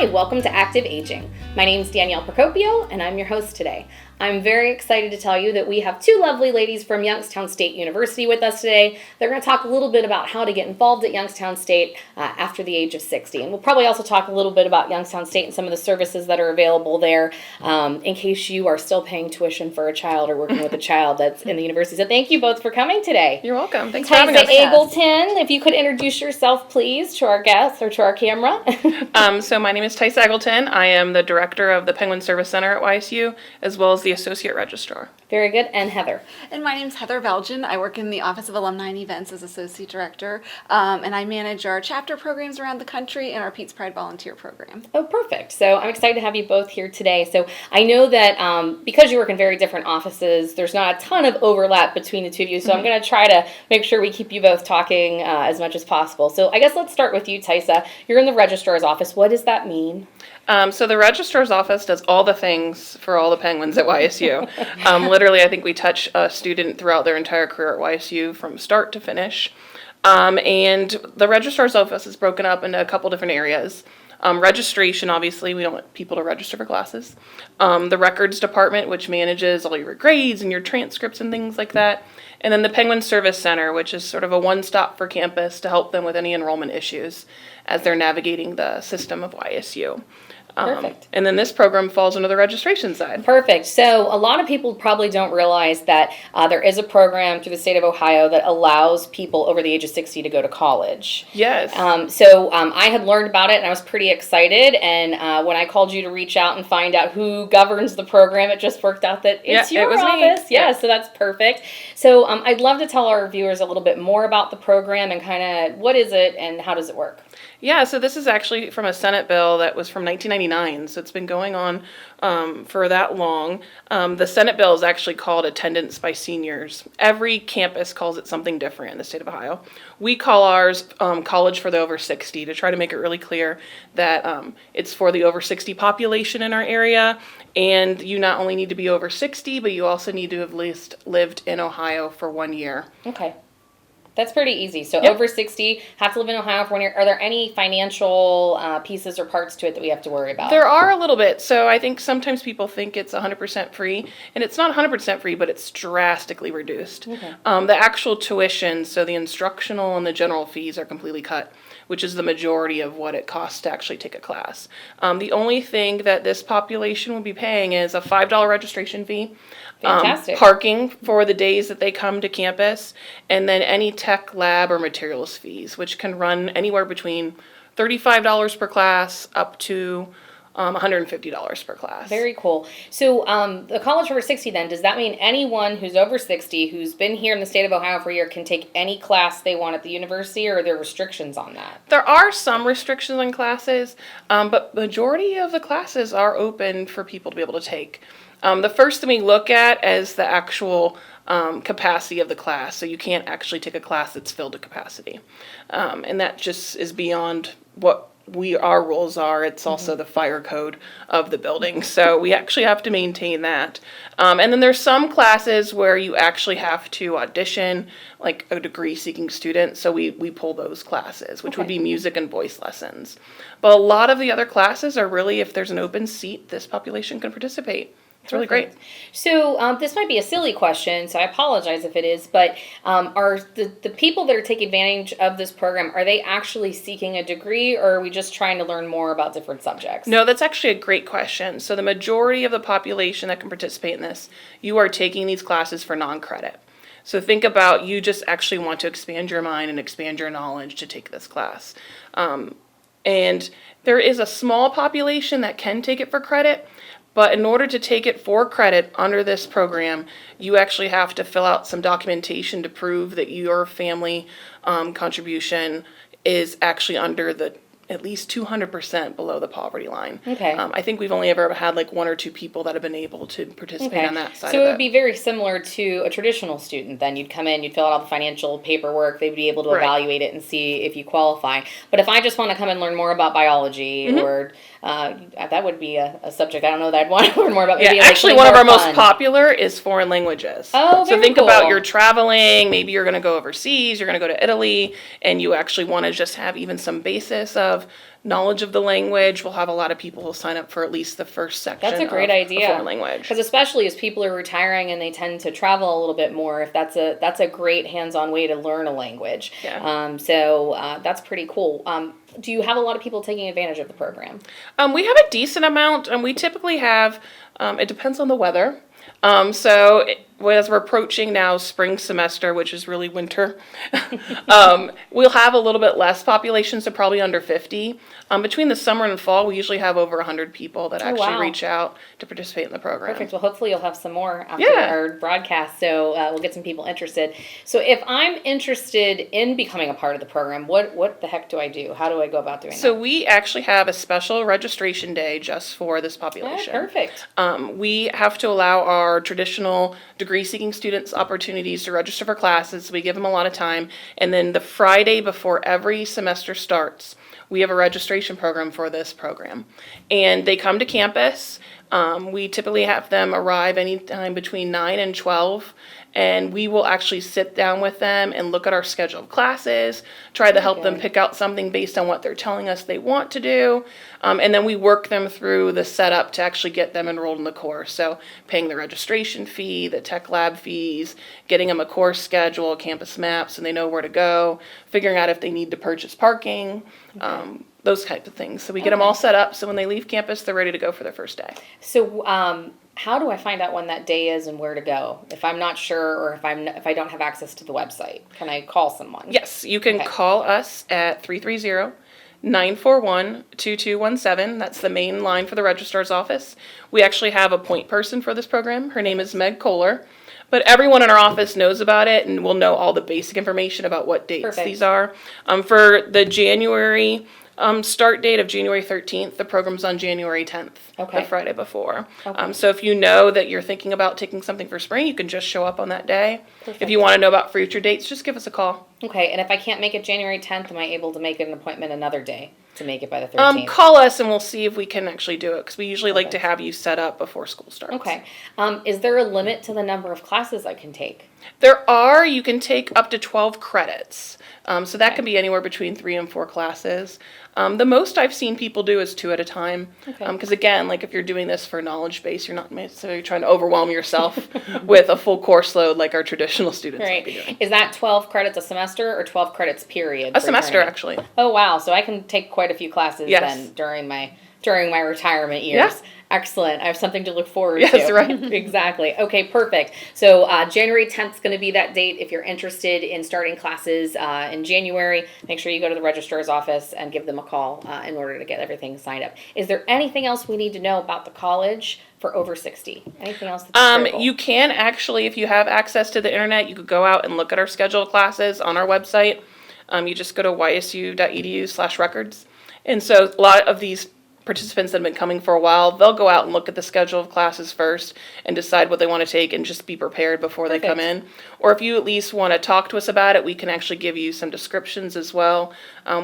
Hi, welcome to Active Aging. My name is Danielle Procopio, and I'm your host today. I'm very excited to tell you that we have two lovely ladies from Youngstown State University with us today. They're going to talk a little bit about how to get involved at Youngstown State after the age of 60. And we'll probably also talk a little bit about Youngstown State and some of the services that are available there in case you are still paying tuition for a child or working with a child that's in the university. So thank you both for coming today. You're welcome. Thanks for having us. Egleton, if you could introduce yourself, please, to our guests or to our camera. So my name is Tysa Egleton. I am the director of the Penguin Service Center at YSU, as well as the associate registrar. Very good. And Heather. And my name's Heather Belgin. I work in the Office of Alumni and Events as Associate Director, and I manage our chapter programs around the country and our Pete's Pride Volunteer Program. Oh, perfect. So I'm excited to have you both here today. So I know that because you work in very different offices, there's not a ton of overlap between the two of you, so I'm going to try to make sure we keep you both talking as much as possible. So I guess let's start with you, Tysa. You're in the registrar's office. What does that mean? So the registrar's office does all the things for all the Penguins at YSU. Literally, I think we touch a student throughout their entire career at YSU from start to finish. And the registrar's office is broken up into a couple different areas. Registration, obviously, we don't want people to register for classes. The records department, which manages all your grades and your transcripts and things like that. And then the Penguin Service Center, which is sort of a one-stop for campus to help them with any enrollment issues as they're navigating the system of YSU. Perfect. And then this program falls under the registration side. Perfect. So a lot of people probably don't realize that there is a program through the state of Ohio that allows people over the age of 60 to go to college. Yes. So I had learned about it and I was pretty excited. And when I called you to reach out and find out who governs the program, it just worked out that it's your office. Yeah, so that's perfect. So I'd love to tell our viewers a little bit more about the program and kind of what is it and how does it work? Yeah, so this is actually from a Senate bill that was from 1999, so it's been going on for that long. The Senate bill is actually called Attendance by Seniors. Every campus calls it something different in the state of Ohio. We call ours College for the Over 60 to try to make it really clear that it's for the over 60 population in our area, and you not only need to be over 60, but you also need to have at least lived in Ohio for 1 year. Okay. That's pretty easy. So over 60, have to live in Ohio for 1 year. Are there any financial pieces or parts to it that we have to worry about? There are a little bit. So I think sometimes people think it's 100% free, and it's not 100% free, but it's drastically reduced. Okay. The actual tuition, so the instructional and the general fees are completely cut, which is the majority of what it costs to actually take a class. The only thing that this population will be paying is a $5 registration fee. Fantastic. Parking for the days that they come to campus, and then any tech lab or materials fees, which can run anywhere between $35 per class up to $150 per class. Very cool. So the College over 60 then, does that mean anyone who's over 60 who's been here in the state of Ohio for a year can take any class they want at the university, or are there restrictions on that? There are some restrictions on classes, but majority of the classes are open for people to be able to take. The first thing we look at is the actual capacity of the class. So you can't actually take a class that's filled to capacity. And that just is beyond what our rules are. It's also the fire code of the building. So we actually have to maintain that. And then there's some classes where you actually have to audition, like a degree-seeking student. So we pull those classes, which would be music and voice lessons. But a lot of the other classes are really, if there's an open seat, this population can participate. It's really great. So this might be a silly question, so I apologize if it is, but are the people that are taking advantage of this program, are they actually seeking a degree, or are we just trying to learn more about different subjects? No, that's actually a great question. So the majority of the population that can participate in this, you are taking these classes for non-credit. So think about, you just actually want to expand your mind and expand your knowledge to take this class. And there is a small population that can take it for credit. But in order to take it for credit under this program, you actually have to fill out some documentation to prove that your family contribution is actually under the at least 200% below the poverty line. Okay. I think we've only ever had like 1 or 2 people that have been able to participate on that side So of it would be very similar to a traditional student then. You'd come in, you'd fill out all the financial paperwork, they'd be able to evaluate it and see if you qualify. But if I just want to come and learn more about biology or that would be a subject I don't know that I'd want to learn more about. Maybe actually one of our most popular is foreign languages. Oh, so think cool. about you're traveling, maybe you're going to go overseas, you're going to go to Italy, and you actually want to just have even some basis of of knowledge of the language. We'll have a lot of people who sign up for at least the first section. That's a great of idea. A foreign language. Because especially as people are retiring and they tend to travel a little bit more, if that's a great hands-on way to learn a language. Yeah. So that's pretty cool. Do you have a lot of people taking advantage of the program? We have a decent amount, and we typically have, it depends on the weather. As we're approaching now spring semester, which is really winter, we'll have a little bit less population, so probably under 50. Between the summer and fall, we usually have over 100 people that actually reach out to participate in the program. Perfect. Well, hopefully you'll have some more after our broadcast, so we'll get some people interested. So if I'm interested in becoming a part of the program, what the heck do I do? How do I go about doing that? So we actually have a special registration day just for this population. Oh, perfect. We have to allow our traditional degree-seeking students opportunities to register for classes. We give them a lot of time. And then the Friday before every semester starts, we have a registration program for this program. And they come to campus. We typically have them arrive anytime between 9 and 12. And we will actually sit down with them and look at our schedule of classes, try to help them pick out something based on what they're telling us they want to do. And then we work them through the setup to actually get them enrolled in the course. So paying the registration fee, the tech lab fees, getting them a course schedule, campus maps, and they know where to go, figuring out if they need to purchase parking, those types of things. So we get them all set up so when they leave campus, they're ready to go for their first day. So how do I find out when that day is and where to go? If I'm not sure, or if I don't have access to the website, can I call someone? Yes, you can call us at 330-941-2217. That's the main line for the registrar's office. We actually have a point person for this program. Her name is Meg Kohler. But everyone in our office knows about it and will know all the basic information about what dates these are. For the January start date of January 13th, the program's on January 10th, the Friday before. So if you know that you're thinking about taking something for spring, you can just show up on that day. Perfect. If you want to know about future dates, just give us a call. Okay, and if I can't make it January 10th, am I able to make an appointment another day to make it by the 13th? Call us and we'll see if we can actually do it, because we usually like to have you set up before school starts. Okay. Is there a limit to the number of classes I can take? There are. You can take up to 12 credits. So that can be anywhere between 3 and 4 classes. The most I've seen people do is 2 at a time. Because again, like if you're doing this for knowledge base, you're not necessarily trying to overwhelm yourself with a full course load like our traditional students might be doing. Is that 12 credits a semester or 12 credits period? A semester, actually. Oh, wow. So I can take quite a few classes then during my retirement years. Yeah. Excellent. I have something to look forward to. Yes, right. Exactly. Okay, perfect. So January 10th is going to be that date. If you're interested in starting classes in January, make sure you go to the registrar's office and give them a call in order to get everything signed up. Is there anything else we need to know about the college for over 60? Anything else that's critical? You can actually, if you have access to the internet, you could go out and look at our scheduled classes on our website. You just go to ysu.edu/records. And so a lot of these participants that have been coming for a while, they'll go out and look at the schedule of classes first and decide what they want to take and just be prepared before they come in. Or if you at least want to talk to us about it, we can actually give you some descriptions as well.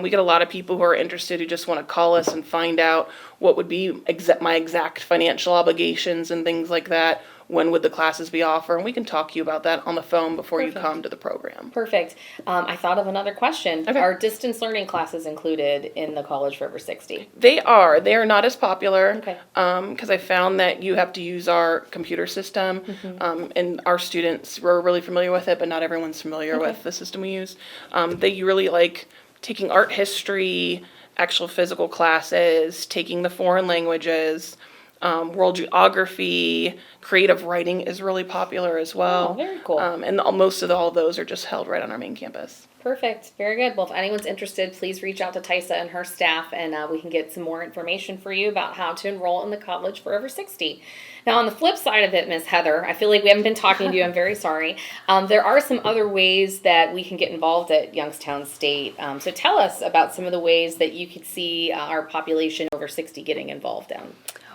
We get a lot of people who are interested who just want to call us and find out what would be my exact financial obligations and things like that. When would the classes be offered? And we can talk to you about that on the phone before you come to the program. Perfect. I thought of another question. Are distance learning classes included in the College for Over 60? They are. They are not as popular because I found that you have to use our computer system, and our students were really familiar with it, but not everyone's familiar with the system we use. They really like taking art history, actual physical classes, taking the foreign languages, world geography, creative writing is really popular as well. Oh, very cool. And most of all of those are just held right on our main campus. Perfect. Very good. Well, if anyone's interested, please reach out to Tysa and her staff, and we can get some more information for you about how to enroll in the College for Over 60. Now, on the flip side of it, Miss Heather, I feel like we haven't been talking to you. I'm very sorry. There are some other ways that we can get involved at Youngstown State. So tell us about some of the ways that you could see our population over 60 getting involved in.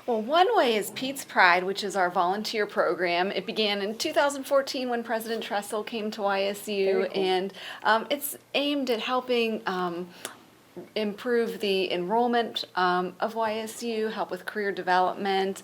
Well, one way is Pete's Pride, which is our volunteer program. It began in 2014 when President Tressel came to YSU, and it's aimed at helping improve the enrollment of YSU, help with career development.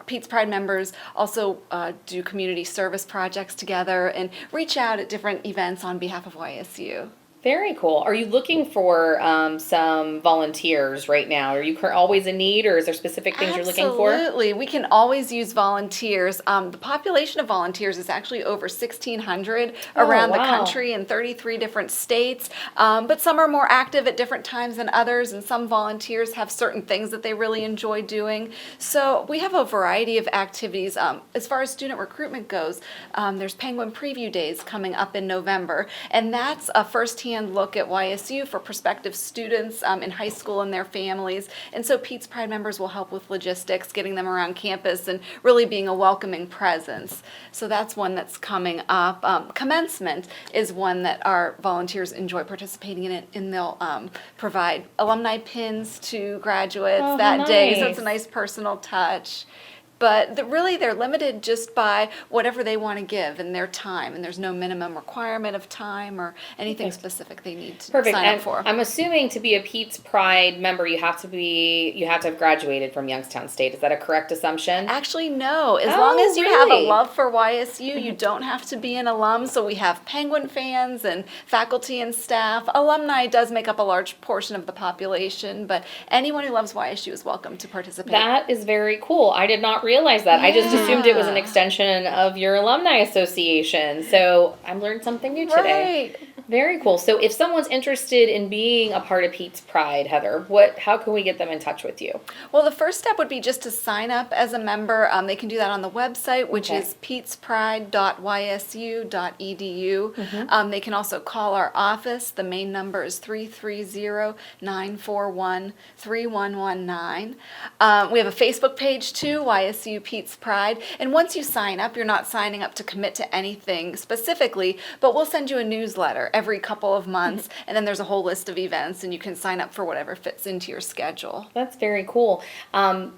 Pete's Pride members also do community service projects together and reach out at different events on behalf of YSU. Very cool. Are you looking for some volunteers right now? Are you always in need, or is there specific things you're looking for? Absolutely. We can always use volunteers. The population of volunteers is actually over 1,600 around the country in 33 different states, but some are more active at different times than others, and some volunteers have certain things that they really enjoy doing. So we have a variety of activities. As far as student recruitment goes, there's Penguin Preview Days coming up in November, and that's a first-hand look at YSU for prospective students in high school and their families. And so Pete's Pride members will help with logistics, getting them around campus, and really being a welcoming presence. So that's one that's coming up. Commencement is one that our volunteers enjoy participating in it, and they'll provide alumni pins to graduates that day. So it's a nice personal touch. But really, they're limited just by whatever they want to give in their time, and there's no minimum requirement of time or anything specific they need to sign up for. I'm assuming to be a Pete's Pride member, you have to have graduated from Youngstown State. Is that a correct assumption? Actually, no. As long as you have a love for YSU, you don't have to be an alum. So we have Penguin fans and faculty and staff. Alumni does make up a large portion of the population, but anyone who loves YSU is welcome to participate. That is very cool. I did not realize that. I just assumed it was an extension of your alumni association. So I learned something new today. Right. Very cool. So if someone's interested in being a part of Pete's Pride, Heather, how can we get them in touch with you? Well, the first step would be just to sign up as a member. They can do that on the website, which is petespride.ysu.edu. They can also call our office. The main number is 330-941-3119. We have a Facebook page too, YSU Pete's Pride. And once you sign up, you're not signing up to commit to anything specifically, but we'll send you a newsletter every couple of months, and then there's a whole list of events, and you can sign up for whatever fits into your schedule. That's very cool.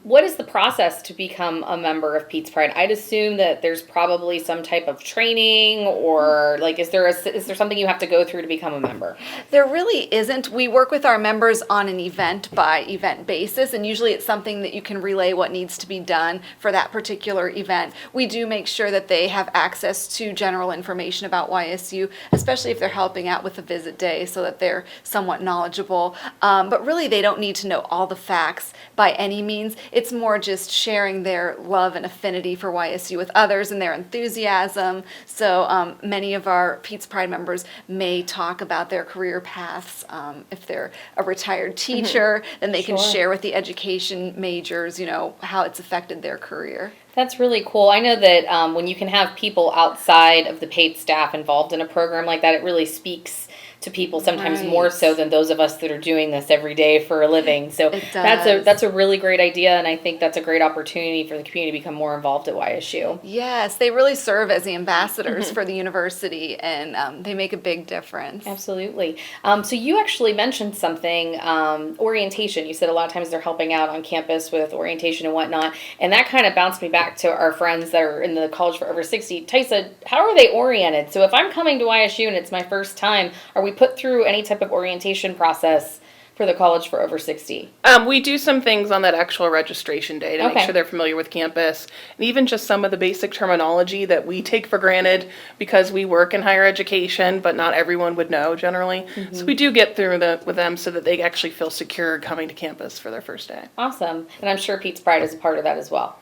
What is the process to become a member of Pete's Pride? I'd assume that there's probably some type of training, or like, is there something you have to go through to become a member? There really isn't. We work with our members on an event-by-event basis, and usually it's something that you can relay what needs to be done for that particular event. We do make sure that they have access to general information about YSU, especially if they're helping out with the visit day, so that they're somewhat knowledgeable. But really, they don't need to know all the facts by any means. It's more just sharing their love and affinity for YSU with others and their enthusiasm. So many of our Pete's Pride members may talk about their career paths. If they're a retired teacher, then they can share with the education majors, how it's affected their career. That's really cool. I know that when you can have people outside of the paid staff involved in a program like that, it really speaks to people sometimes more so than those of us that are doing this every day for a living. So that's a really great idea, and I think that's a great opportunity for the community to become more involved at YSU. Yes, they really serve as the ambassadors for the university, and they make a big difference. Absolutely. So you actually mentioned something, orientation. You said a lot of times they're helping out on campus with orientation and whatnot, and that kind of bounced me back to our friends that are in the College for Over 60. Tysa, how are they oriented? So if I'm coming to YSU and it's my first time, are we put through any type of orientation process for the College for Over 60? We do some things on that actual registration day to make sure they're familiar with campus, and even just some of the basic terminology that we take for granted because we work in higher education, but not everyone would know generally. So we do get through with them so that they actually feel secure coming to campus for their first day. Awesome. And I'm sure Pete's Pride is a part of that as well.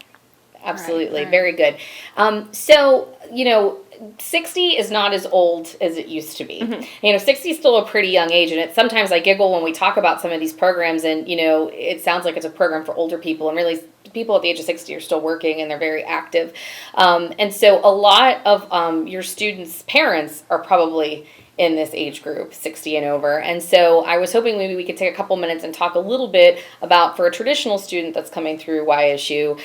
Absolutely. Right. Very good. So, 60 is not as old as it used to be. 60 is still a pretty young age, and sometimes I giggle when we talk about some of these programs, and, it sounds like it's a program for older people, and really people at the age of 60 are still working, and they're very active. And so a lot of your students' parents are probably in this age group, 60 and over. And so I was hoping maybe we could take a couple minutes and talk a little bit about, for a traditional student that's coming through YSU,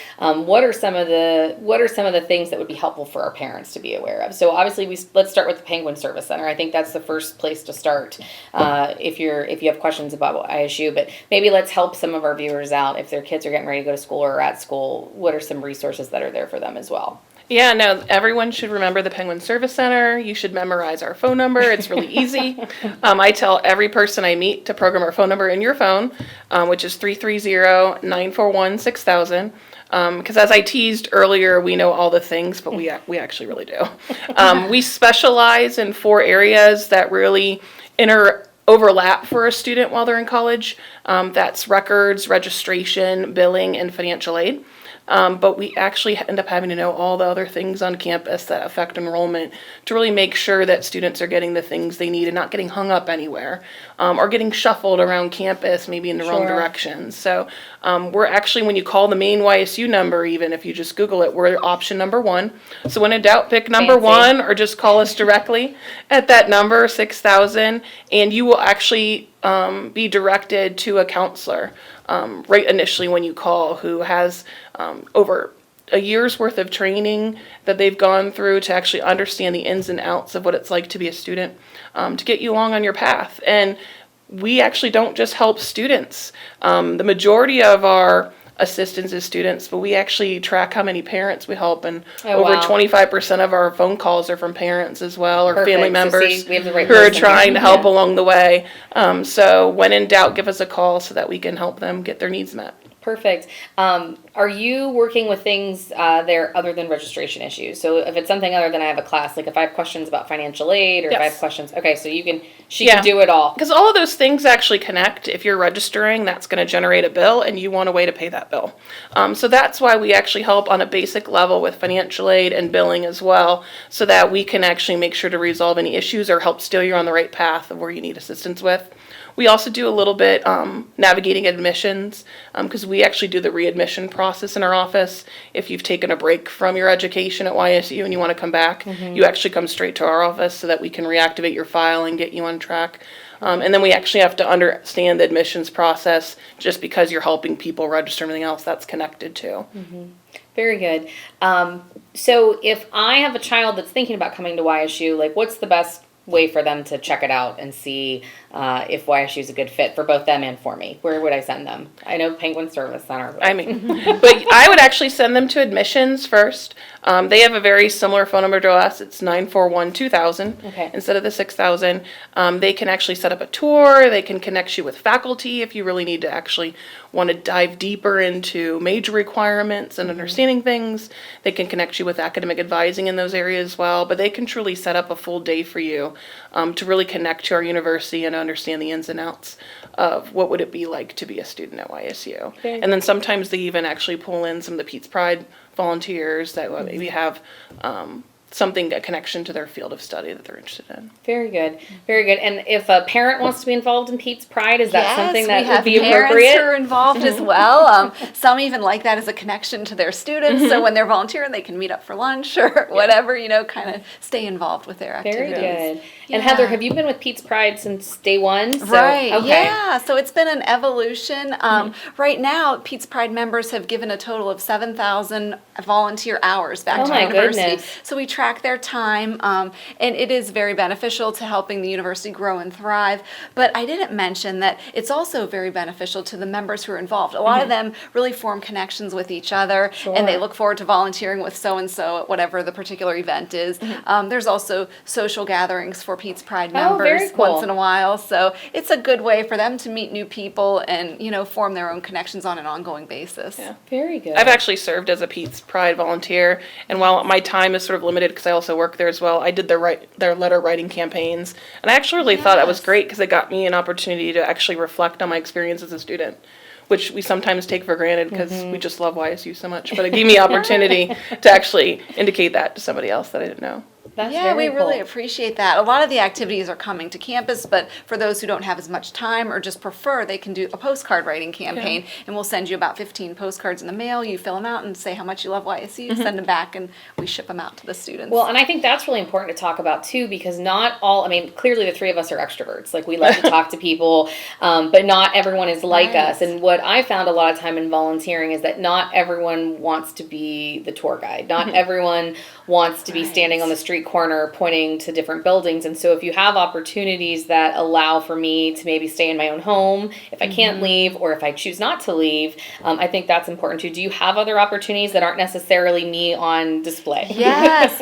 what are some of the things that would be helpful for our parents to be aware of? So obviously let's start with the Penguin Service Center. I think that's the first place to start if you have questions about YSU, but maybe let's help some of our viewers out if their kids are getting ready to go to school or are at school. What are some resources that are there for them as well? Yeah, no, everyone should remember the Penguin Service Center. You should memorize our phone number. It's really easy. I tell every person I meet to program our phone number in your phone, which is 330-941-6000. Because as I teased earlier, we know all the things, but we actually really do. We specialize in 4 areas that really overlap for a student while they're in college. That's records, registration, billing, and financial aid. But we actually end up having to know all the other things on campus that affect enrollment to really make sure that students are getting the things they need and not getting hung up anywhere, or getting shuffled around campus, maybe in the wrong direction. So we're actually, when you call the main YSU number, even if you just Google it, we're option number 1. So when in doubt, pick number 1 or just call us directly at that number, 6000, and you will actually be directed to a counselor right initially when you call, who has over a year's worth of training that they've gone through to actually understand the ins and outs of what it's like to be a student, to get you along on your path. And we actually don't just help students. The majority of our assistance is students, but we actually track how many parents we help, and over 25% of our phone calls are from parents as well, or family members we have the right who are person trying here. to help along the way. So when in doubt, give us a call so that we can help them get their needs met. Perfect. Are you working with things there other than registration issues? So if it's something other than I have a class, like if I have questions about financial aid, or if I have questions, okay, so she can do it all. Because all of those things actually connect. If you're registering, that's going to generate a bill, and you want a way to pay that bill. So that's why we actually help on a basic level with financial aid and billing as well, so that we can actually make sure to resolve any issues or help steer you on the right path of where you need assistance with. We also do a little bit navigating admissions, because we actually do the readmission process in our office. If you've taken a break from your education at YSU and you want to come back, you actually come straight to our office so that we can reactivate your file and get you on track. And then we actually have to understand the admissions process, just because you're helping people register and everything else that's connected to. Very good. So if I have a child that's thinking about coming to YSU, like what's the best way for them to check it out and see if YSU is a good fit for both them and for me? Where would I send them? I know Penguin Service Center. But I would actually send them to admissions first. They have a very similar phone number to us. It's 941-2000 instead of the 6000. They can actually set up a tour. They can connect you with faculty if you really need to actually want to dive deeper into major requirements and understanding things. They can connect you with academic advising in those areas as well. But they can truly set up a full day for you to really connect to our university and understand the ins and outs of what would it be like to be a student at YSU. And then sometimes they even actually pull in some of the Pete's Pride volunteers that maybe have a connection to their field of study that they're interested in. Very good. Very good. And if a parent wants to be involved in Pete's Pride, is that something that would be appropriate? appropriate? Parents are involved as well. Some even like that as a connection to their students. So when they're volunteering, they can meet up for lunch or whatever, kind of stay involved with their activities. Very good. And Heather, have you been with Pete's Pride since day one? Right. Okay. Yeah. So it's been an evolution. Right now, Pete's Pride members have given a total of 7,000 volunteer hours back to the university. Goodness. So we track their time, and it is very beneficial to helping the university grow and thrive. But I didn't mention that it's also very beneficial to the members who are involved. A lot of them really form connections with each other, and they look forward to volunteering with so-and-so at whatever the particular event is. There's also social gatherings for Pete's Pride members once in a while. So it's a good way for them to meet new people and, form their own connections on an ongoing basis. Yeah, very good. I've actually served as a Pete's Pride volunteer, and while my time is sort of limited because I also work there as well, I did their letter writing campaigns, and I actually really thought that was great because it got me an opportunity to actually reflect on my experience as a student, which we sometimes take for granted because we just love YSU so much, but it gave me opportunity to actually indicate that to somebody else that I didn't know. That's we really appreciate that. A lot of the activities are coming to campus, but for those who don't have as much time or just prefer, they can do a postcard writing campaign, and we'll send you about 15 postcards in the mail. You fill them out and say how much you love YSU, send them back, and we ship them out to the students. Well, and I think that's really important to talk about, too, because clearly the three of us are extroverts. Like, we love to talk to people, but not everyone is like us. And what I found a lot of time in volunteering is that not everyone wants to be the tour guide. Not everyone wants to be standing on the street corner pointing to different buildings. And so if you have opportunities that allow for me to maybe stay in my own home if I can't leave, or if I choose not to leave, I think that's important too. Do you have other opportunities that aren't necessarily me on display? Yes.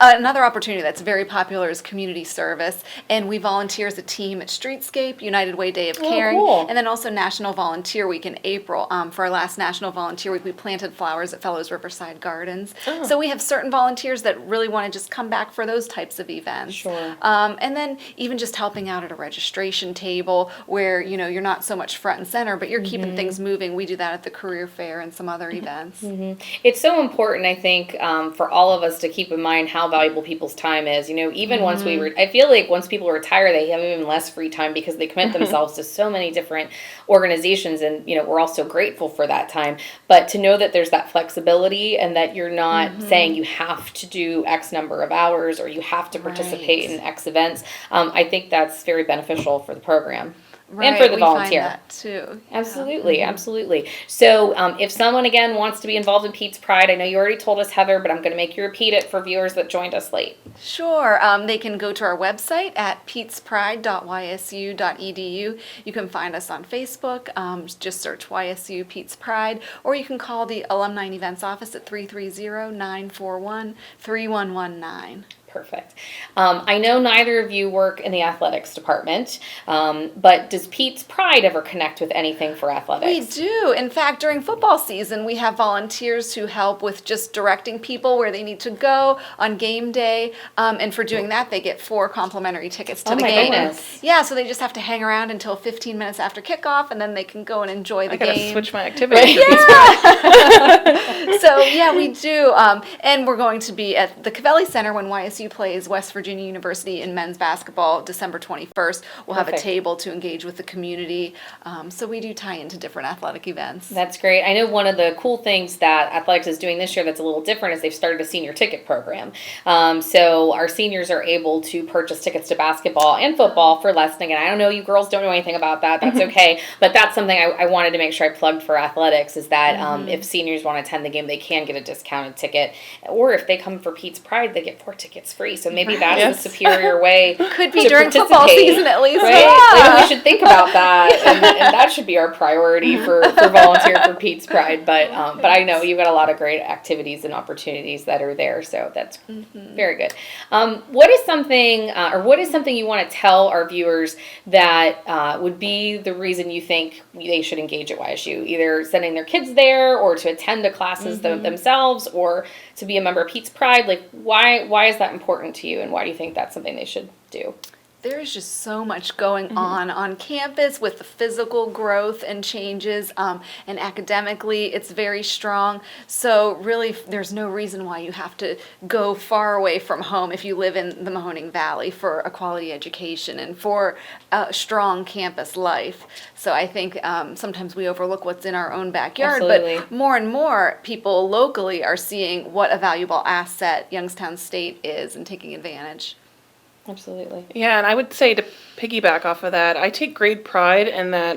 Another opportunity that's very popular is community service, and we volunteer as a team at Streetscape, United Way Day of Caring, and then also National Volunteer Week in April. For our last National Volunteer Week, we planted flowers at Fellows Riverside Gardens. So we have certain volunteers that really want to just come back for those types of events. Sure. And then even just helping out at a registration table where, you're not so much front and center, but you're keeping things moving. We do that at the career fair and some other events. It's so important, I think, for all of us to keep in mind how valuable people's time is. Even once I feel like once people retire, they have even less free time because they commit themselves to so many different organizations, and we're all so grateful for that time. But to know that there's that flexibility and that you're not saying you have to do X number of hours or you have to participate in X events, I think that's very beneficial for the program. Right, and for the we volunteer. Find that too. Absolutely, absolutely. So if someone, again, wants to be involved in Pete's Pride, I know you already told us, Heather, but I'm going to make you repeat it for viewers that joined us late. Sure. They can go to our website at petespride.ysu.edu. You can find us on Facebook. Just search YSU Pete's Pride, or you can call the Alumni and Events Office at 330-941-3119. Perfect. I know neither of you work in the athletics department, but does Pete's Pride ever connect with anything for athletics? We do. In fact, during football season, we have volunteers who help with just directing people where they need to go on game day. And for doing that, they get 4 complimentary tickets to the game. Goodness. Yeah, so they just have to hang around until 15 minutes after kickoff, and then they can go and enjoy the I gotta game. switch my activity. So, yeah, we do. And we're going to be at the Cavelli Center when YSU plays West Virginia University in men's basketball December 21st. We'll have a table to engage with the community. So we do tie into different athletic events. That's great. I know one of the cool things that athletics is doing this year that's a little different is they've started a senior ticket program. So our seniors are able to purchase tickets to basketball and football for less than, and I don't know, you girls don't know anything about that. That's okay. But that's something I wanted to make sure I plugged for athletics is that if seniors want to attend the game, they can get a discounted ticket. Or if they come for Pete's Pride, they get 4 tickets free. So maybe that's a superior way Could be to during football season at least. Right? Yeah. Maybe we should think about that, and that should be our priority for volunteer for Pete's Pride. But I know you've got a lot of great activities and opportunities that are there, so that's very good. What is something you want to tell our viewers that would be the reason you think they should engage at YSU, either sending their kids there or to attend the classes themselves or to be a member of Pete's Pride? Like, why is that important to you, and why do you think that's something they should do? There's just so much going on campus with the physical growth and changes, and academically it's very strong. So really there's no reason why you have to go far away from home if you live in the Mahoning Valley for a quality education and for a strong campus life. So I think sometimes we overlook what's in our own backyard, Absolutely. but more and more people locally are seeing what a valuable asset Youngstown State is and taking advantage. Absolutely. Yeah, and I would say to piggyback off of that, I take great pride in that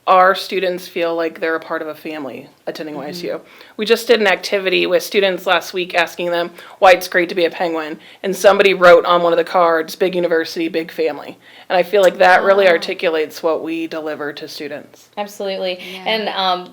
our students feel like they're a part of a family attending YSU. We just did an activity with students last week asking them why it's great to be a Penguin, and somebody wrote on one of the cards, big university, big family. And I feel like that really articulates what we deliver to students. Absolutely. Yeah. And, I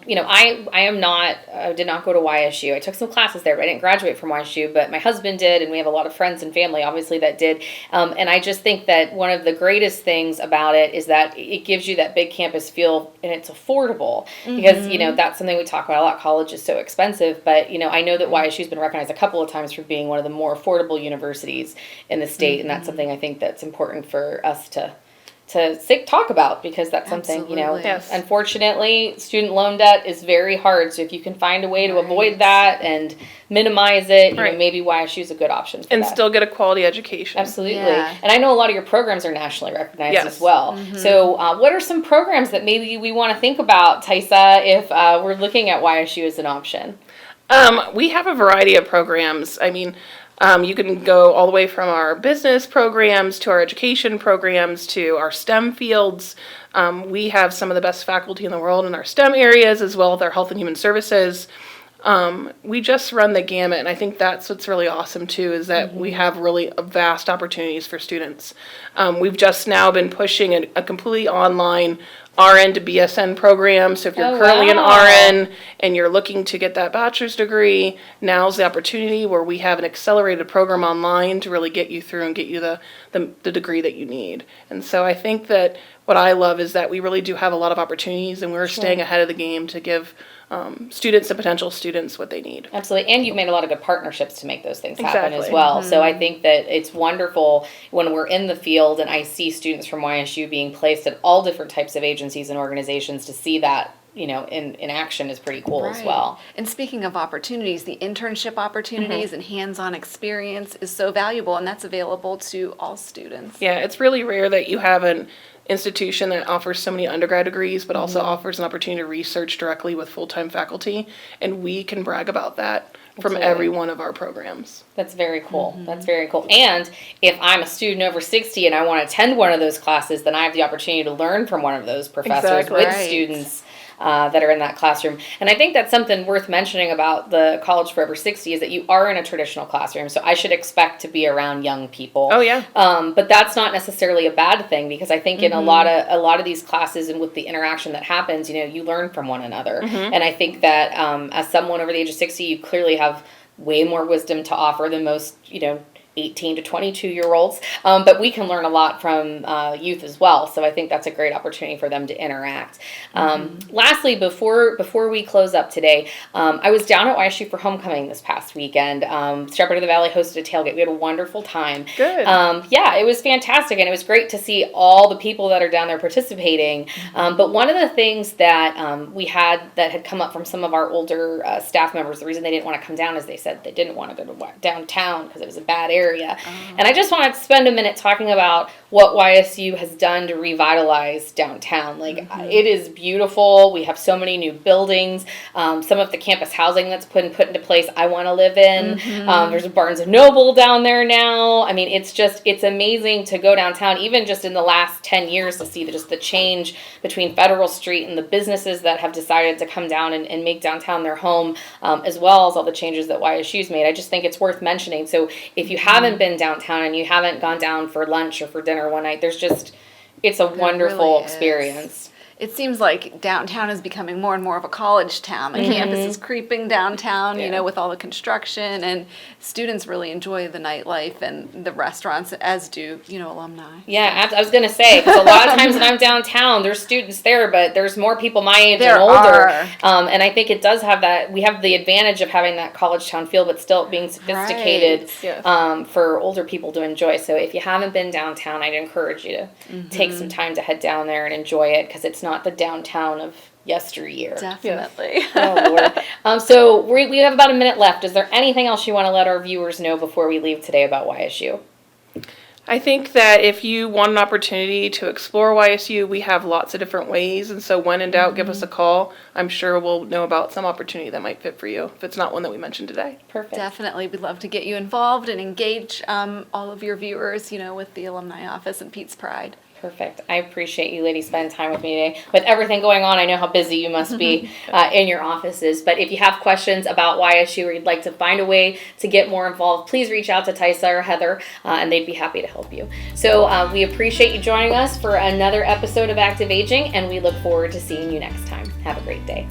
did not go to YSU. I took some classes there, but I didn't graduate from YSU, but my husband did, and we have a lot of friends and family, obviously, that did. And I just think that one of the greatest things about it is that it gives you that big campus feel, and it's affordable because, that's something we talk about a lot. College is so expensive, but, I know that YSU's been recognized a couple of times for being one of the more affordable universities in the state, and that's something I think that's important for us to talk about, because that's something, unfortunately, student loan debt is very hard. So if you can find a way to avoid that and minimize it, maybe YSU is a good option for and that. Still get a quality education. Absolutely. Yeah. And I know a lot of your programs are nationally recognized as well. So what are some programs that maybe we want to think about, Tysa, if we're looking at YSU as an option? We have a variety of programs. I mean, you can go all the way from our business programs to our education programs to our STEM fields. We have some of the best faculty in the world in our STEM areas, as well as our health and human services. We just run the gamut, and I think that's what's really awesome too, is that we have really vast opportunities for students. We've just now been pushing a completely online RN to Bsn program. So if you're currently wow. an RN and you're looking to get that bachelor's degree, now's the opportunity where we have an accelerated program online to really get you through and get you the degree that you need. And so I think that what I love is that we really do have a lot of opportunities, and we're staying ahead of the game to give students and potential students what they need. Absolutely. And you've made a lot of good partnerships to make those things happen as Exactly. well. So I think that it's wonderful when we're in the field and I see students from YSU being placed at all different types of agencies and organizations, to see that, you know, in action is pretty cool as well. And speaking of opportunities, the internship opportunities and hands-on experience is so valuable, and that's available to all students. Yeah, it's really rare that you have an institution that offers so many undergrad degrees, but also offers an opportunity to research directly with full-time faculty, and we can brag about that from every one of our programs. That's very cool. That's very cool. And if I'm a student over 60 and I want to attend one of those classes, then I have the opportunity to learn from one of those professors with students that are in that classroom. And I think that's something worth mentioning about the College for Over 60 is that you are in a traditional classroom, so I should expect to be around young people. Oh yeah. But that's not necessarily a bad thing, because I think in a lot of these classes and with the interaction that happens, you know, you learn from one another. And I think that as someone over the age of 60, you clearly have way more wisdom to offer than most, you know, 18 to 22-year-olds, but we can learn a lot from youth as well. So I think that's a great opportunity for them to interact. Lastly, before we close up today, I was down at YSU for homecoming this past weekend. Shepherd of the Valley hosted a tailgate. We had a wonderful time. Good. Yeah, it was fantastic, and it was great to see all the people that are down there participating. But one of the things that we had that had come up from some of our older staff members, the reason they didn't want to come down is they said they didn't want to go to downtown because it was a bad area. And I just wanted to spend a minute talking about what YSU has done to revitalize downtown. Like, it is beautiful. We have so many new buildings. Some of the campus housing that's put into place, I want to live in. There's a Barnes & Noble down there now. I mean, it's amazing to go downtown, even just in the last 10 years, to see just the change between Federal Street and the businesses that have decided to come down and make downtown their home, as well as all the changes that YSU's made. I just think it's worth mentioning. So if you haven't been downtown and you haven't gone down for lunch or for dinner one night, it's a wonderful really experience. It seems like downtown is becoming more and more of a college town. The campus is creeping downtown, you know, with all the construction, and students really enjoy the nightlife and the restaurants, as do, you know, alumni. Yeah, I was going to say, because a lot of times when I'm downtown, there's students there, but there's more people my age and older. And I think it does have that, we have the advantage of having that college town feel, but still being sophisticated for older people to enjoy. So if you haven't been downtown, I'd encourage you to take some time to head down there and enjoy it, because it's not the downtown of yesteryear. Definitely. Oh, Lord. So we have about a minute left. Is there anything else you want to let our viewers know before we leave today about YSU? I think that if you want an opportunity to explore YSU, we have lots of different ways. And so when in doubt, give us a call. I'm sure we'll know about some opportunity that might fit for you, if it's not one that we mentioned today. Perfect. Definitely. We'd love to get you involved and engage all of your viewers, you know, with the Alumni Office and Pete's Pride. Perfect. I appreciate you ladies spending time with me today. With everything going on, I know how busy you must be in your offices. But if you have questions about YSU or you'd like to find a way to get more involved, please reach out to Tysa or Heather, and they'd be happy to help you. So we appreciate you joining us for another episode of Active Aging, and we look forward to seeing you next time. Have a great day.